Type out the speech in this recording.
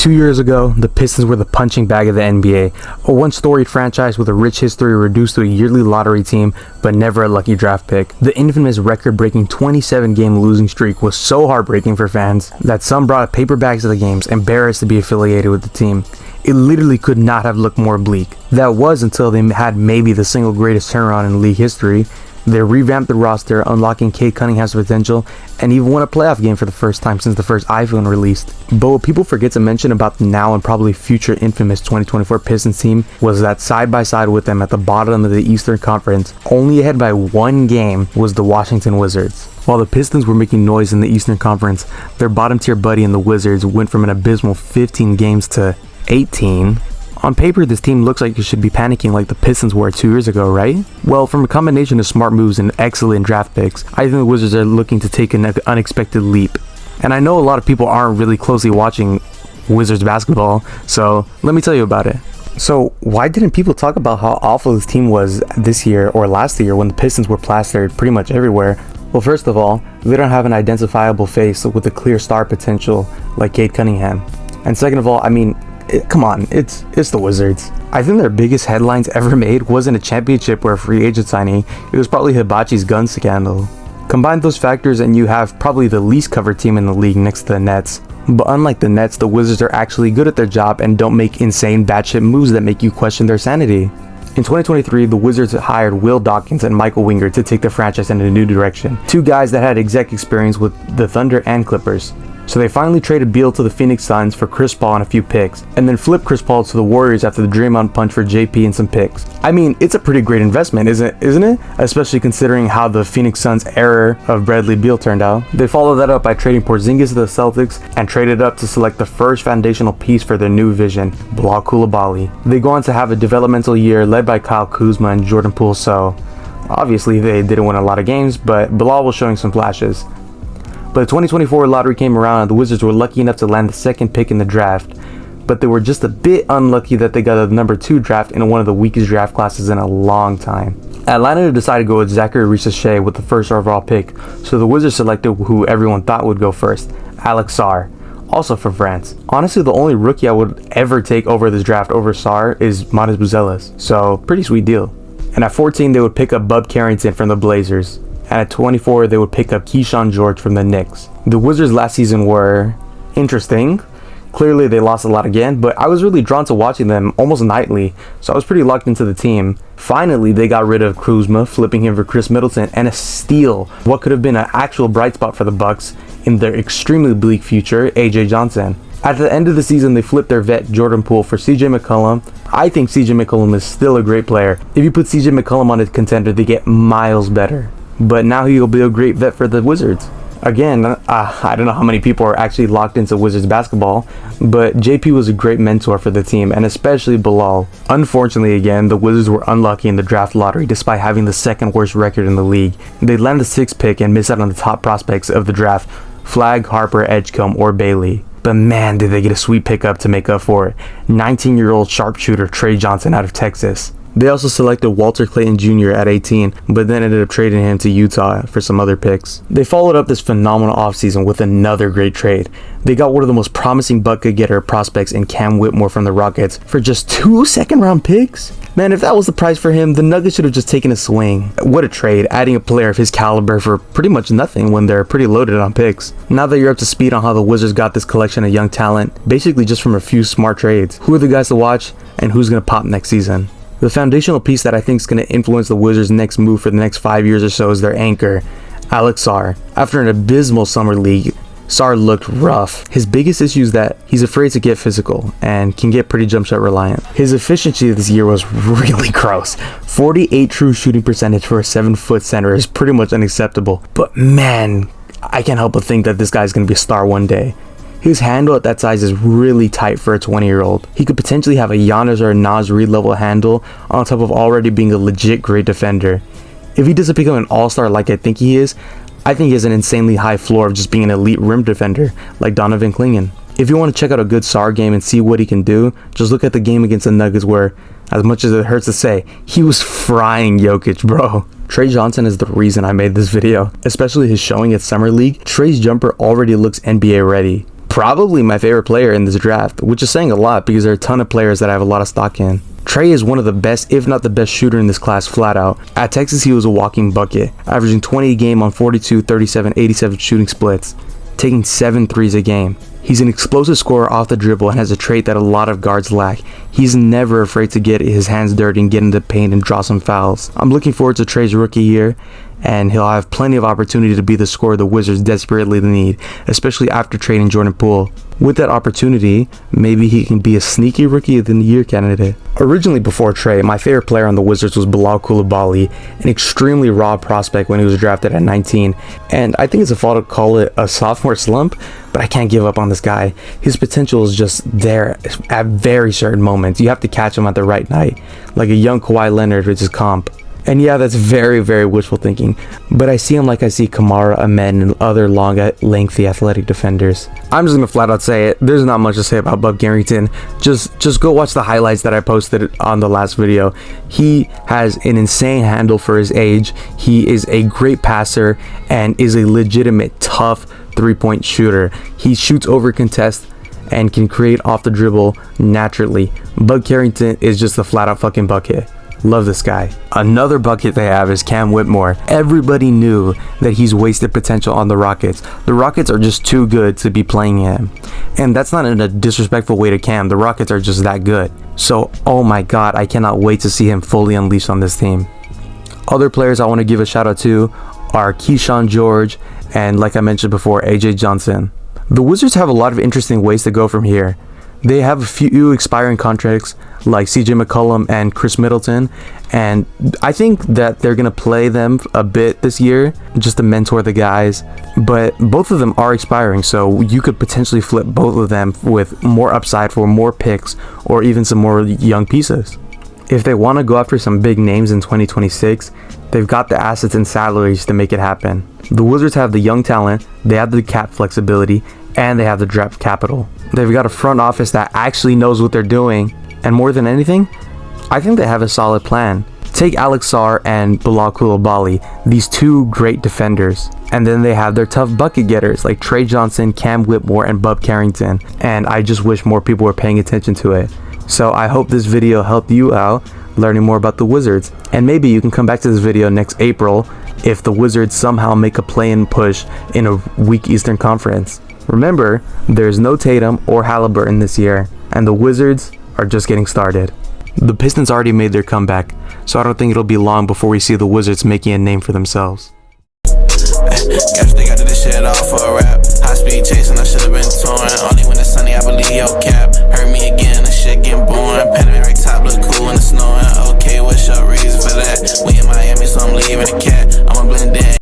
2 years ago, the Pistons were the punching bag of the NBA, a one-storied franchise with a rich history reduced to a yearly lottery team, but never a lucky draft pick. The infamous record-breaking 27-game losing streak was so heartbreaking for fans that some brought paper bags to the games, embarrassed to be affiliated with the team. It literally could not have looked more bleak. That was until they had maybe the single greatest turnaround in league history. They revamped the roster, unlocking Cade Cunningham's potential, and even won a playoff game for the first time since the first iPhone released. But what people forget to mention about the now and probably future infamous 2024 Pistons team was that side by side with them at the bottom of the Eastern Conference, only ahead by one game, was the Washington Wizards. While the Pistons were making noise in the Eastern Conference, their bottom tier buddy in the Wizards went from an abysmal 15 games to 18. On paper, this team looks like it should be panicking like the Pistons were 2 years ago, right? Well, from a combination of smart moves and excellent draft picks, I think the Wizards are looking to take an unexpected leap. And I know a lot of people aren't really closely watching Wizards basketball, so let me tell you about it. So why didn't people talk about how awful this team was this year or last year when the Pistons were plastered pretty much everywhere? Well, first of all, they don't have an identifiable face with a clear star potential like Cade Cunningham. And second of all, I mean, come on, it's the Wizards. I think their biggest headlines ever made wasn't a championship or a free agent signing. It was probably Hibachi's gun scandal. Combine those factors and you have probably the least covered team in the league next to the Nets. But unlike the Nets, the Wizards are actually good at their job and don't make insane batshit moves that make you question their sanity. In 2023, the Wizards hired Will Dawkins and Michael Winger to take the franchise in a new direction. Two guys that had exec experience with the Thunder and Clippers. So they finally traded Beal to the Phoenix Suns for Chris Paul and a few picks, and then flipped Chris Paul to the Warriors after the Draymond punch for JP and some picks. I mean, it's a pretty great investment, isn't it? Especially considering how the Phoenix Suns' era of Bradley Beal turned out. They followed that up by trading Porzingis to the Celtics and traded up to select the first foundational piece for their new vision, Bilal Coulibaly. They go on to have a developmental year led by Kyle Kuzma and Jordan Poole, so obviously they didn't win a lot of games, but Bilal was showing some flashes. But the 2024 lottery came around and the Wizards were lucky enough to land the second pick in the draft. But they were just a bit unlucky that they got the number 2 draft in one of the weakest draft classes in a long time. Atlanta decided to go with Zachary Richer with the first overall pick, so the Wizards selected who everyone thought would go first, Alex Sarr, also from France. Honestly, the only rookie I would ever take over this draft over Sarr is Matas Buzelis, so pretty sweet deal. And at 14 they would pick up Bub Carrington from the Blazers. And at 24, they would pick up Keyshawn George from the Knicks. The Wizards last season were interesting. Clearly, they lost a lot again, but I was really drawn to watching them almost nightly, so I was pretty locked into the team. Finally, they got rid of Kuzma, flipping him for Chris Middleton, and a steal, what could have been an actual bright spot for the Bucks in their extremely bleak future, Tre Johnson. At the end of the season, they flipped their vet Jordan Poole for CJ McCollum. I think CJ McCollum is still a great player. If you put CJ McCollum on a contender, they get miles better. But now he'll be a great vet for the Wizards. Again, I don't know how many people are actually locked into Wizards basketball, but JP was a great mentor for the team, and especially Bilal. Unfortunately, again, the Wizards were unlucky in the draft lottery despite having the second worst record in the league. They landed the 6th pick and missed out on the top prospects of the draft, Flagg, Harper, Edgecombe, or Bailey. But man, did they get a sweet pickup to make up for it. 19-year-old sharpshooter Tre Johnson out of Texas. They also selected Walter Clayton Jr. at 18, but then ended up trading him to Utah for some other picks. They followed up this phenomenal offseason with another great trade. They got one of the most promising bucket-getter prospects in Cam Whitmore from the Rockets for just 2 second-round picks? Man, if that was the price for him, the Nuggets should have just taken a swing. What a trade, adding a player of his caliber for pretty much nothing when they're pretty loaded on picks. Now that you're up to speed on how the Wizards got this collection of young talent, basically just from a few smart trades, who are the guys to watch and who's going to pop next season? The foundational piece that I think is going to influence the Wizards' next move for the next 5 years or so is their anchor, Alex Sarr. After an abysmal summer league, Sarr looked rough. His biggest issue is that he's afraid to get physical and can get pretty jump shot reliant. His efficiency this year was really gross. 48 true shooting percentage for a 7-foot center is pretty much unacceptable. But man, I can't help but think that this guy's going to be a star one day. His handle at that size is really tight for a 20-year-old. He could potentially have a Giannis or a Naz Reid level handle on top of already being a legit great defender. If he doesn't become an all-star like I think he is, I think he has an insanely high floor of just being an elite rim defender like Donovan Clingan. If you want to check out a good Sarr game and see what he can do, just look at the game against the Nuggets where, as much as it hurts to say, he was frying Jokic, bro. Tre Johnson is the reason I made this video, especially his showing at Summer League. Tre's jumper already looks NBA ready. probably my favorite player in this draft, which is saying a lot because there are a ton of players that I have a lot of stock in. Tre is one of the best, if not the best shooter in this class flat out. At Texas, he was a walking bucket, averaging 20 a game on 42, 37, 87 shooting splits, taking 7 threes a game. He's an explosive scorer off the dribble and has a trait that a lot of guards lack. He's never afraid to get his hands dirty and get into the paint and draw some fouls. I'm looking forward to Tre's rookie year, and he'll have plenty of opportunity to be the scorer the Wizards desperately need, especially after trading Jordan Poole. With that opportunity, maybe he can be a sneaky rookie of the year candidate. Originally before Tre, my favorite player on the Wizards was Bilal Coulibaly, an extremely raw prospect when he was drafted at 19, and I think it's a fault to call it a sophomore slump, but I can't give up on this guy. His potential is just there at very certain moments. You have to catch him at the right night, like a young Kawhi Leonard with his comp. And yeah, that's very, very wishful thinking, but I see him like I see Kamara, Ahmed, and other long, lengthy athletic defenders. I'm just gonna flat out say it. There's not much to say about Bub Carrington. Just go watch the highlights that I posted on the last video. He has an insane handle for his age. He is a great passer and is a legitimate tough three-point shooter. He shoots over contest and can create off the dribble naturally. Bub Carrington is just a flat out fucking bucket. Love this guy. Another bucket they have is Cam Whitmore. Everybody knew that he's wasted potential on the Rockets. The Rockets are just too good to be playing him. And that's not in a disrespectful way to Cam. The Rockets are just that good. So, oh my god, I cannot wait to see him fully unleashed on this team. Other players I want to give a shout out to are Keyshawn George and, like I mentioned before, AJ Johnson. The Wizards have a lot of interesting ways to go from here. They have a few expiring contracts like CJ McCollum and Chris Middleton, and I think that they're going to play them a bit this year just to mentor the guys, but both of them are expiring, so you could potentially flip both of them with more upside for more picks or even some more young pieces. If they want to go after some big names in 2026, they've got the assets and salaries to make it happen. The Wizards have the young talent, they have the cap flexibility, and they have the draft capital. They've got a front office that actually knows what they're doing, and more than anything, I think they have a solid plan. Take Alex Sarr and Bilal Coulibaly, these two great defenders, and then they have their tough bucket getters like Tre Johnson, Cam Whitmore, and Bub Carrington, and I just wish more people were paying attention to it. So I hope this video helped you out learning more about the Wizards, and maybe you can come back to this video next April if the Wizards somehow make a play-in push in a weak Eastern Conference. Remember, there's no Tatum or Halliburton this year, and the Wizards are just getting started. The Pistons already made their comeback, so I don't think it'll be long before we see the Wizards making a name for themselves. Guess they got this shit off for a rap. High speed chasing, I should've been touring. Only when it's sunny, I believe your cap.